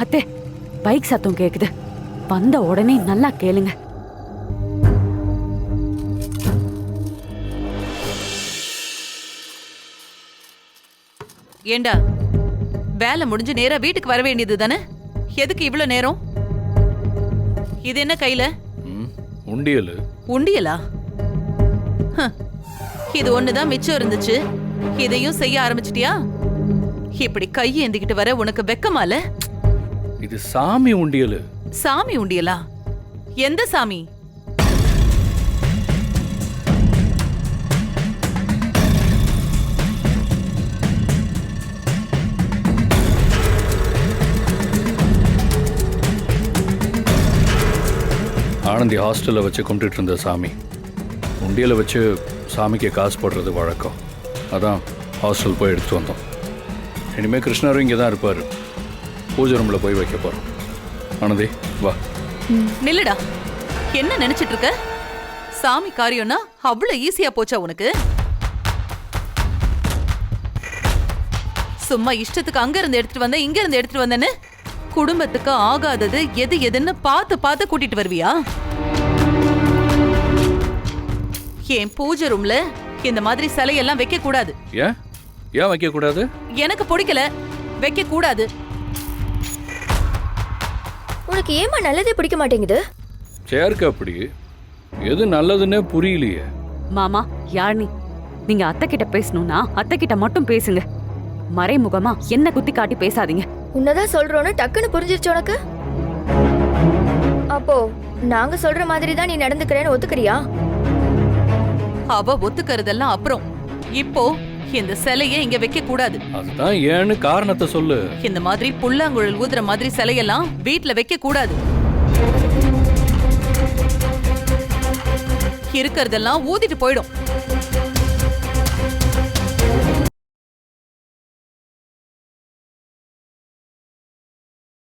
அத்தே, bike சத்தம் கேக்குது. வந்த உடனே நல்லா கேளுங்க. ஏண்டா, வேலை முடிஞ்சு நேரா வீட்டுக்கு வர வேண்டியது தானே? எதுக்கு இவ்வளவு நேரம்? இது என்ன கையில? உண்டியல். உண்டியலா? இது ஒண்ணுதான் மிச்சம் இருந்துச்சு. இதையும் செய்ய ஆரம்பிச்சிட்டியா? இப்படி கை ஏந்திக்கிட்டு வர உனக்கு வெக்கமால? இது சாமி உண்டியல். சாமி உண்டியலா? எந்த சாமி? ஆனந்தி ஹாஸ்டலில் வச்சு கும்பிட்டு இருந்த சாமி. உண்டியலை வச்சு சாமிக்கு காசு போடுறது வழக்கம். அதான் ஹாஸ்டல் போய் எடுத்துட்டு வந்தோம். இனிமேல் கிருஷ்ணரும் இங்கே தான் இருப்பார். பூஜை ரூமில் போய் வைக்க போகிறோம். ஆனந்தி வா. நில்லுடா. என்ன நினைச்சிட்டு இருக்க? சாமி காரியம்னா அவ்வளவு ஈஸியா போச்சா உனக்கு? சும்மா இஷ்டத்துக்கு அங்க இருந்து எடுத்துட்டு வந்த, இங்க இருந்து எடுத்துட்டு வந்தேன்னு குடும்பத்துக்கு ஆகாதது எது எதுன்னு பார்த்து பார்த்து கூட்டிட்டு வருவியா? என் பூஜை ரூம்ல இந்த மாதிரி சிலையெல்லாம் வைக்க கூடாது. ஏன் ஏன் வைக்க கூடாது? எனக்கு பிடிக்கல, வைக்க கூடாது. உனக்கு ஏமா நல்லதே பிடிக்க மாட்டேங்குது? சேர்க்க அப்படி எது நல்லதுன்னே புரியலையே. மாமா, யாழ்னி, நீங்க அத்தை கிட்ட பேசணும்னா அத்தை கிட்ட மட்டும் பேசுங்க. மறைமுகமா என்ன குத்தி காட்டி பேசாதீங்க. உன்னதான் சொல்றோன்னு டக்குன்னு புரிஞ்சிருச்சு உனக்கு? அப்போ நாங்க சொல்ற மாதிரி தான் நீ நடந்துக்கிறேன்னு ஒத்துக்கறியா? அவ ஒத்துக்கிறதெல்லாம் அப்புறம். இப்போ இந்த சிலையை இங்க வைக்க கூடாது. அதுதான் ஏன்னு காரணத்தை சொல்லு. இந்த மாதிரி புல்லாங்குழல் ஊதுற மாதிரி சிலையெல்லாம் வீட்ல வைக்க கூடாது. இருக்கிறதெல்லாம் ஊதிட்டு போயிடும்.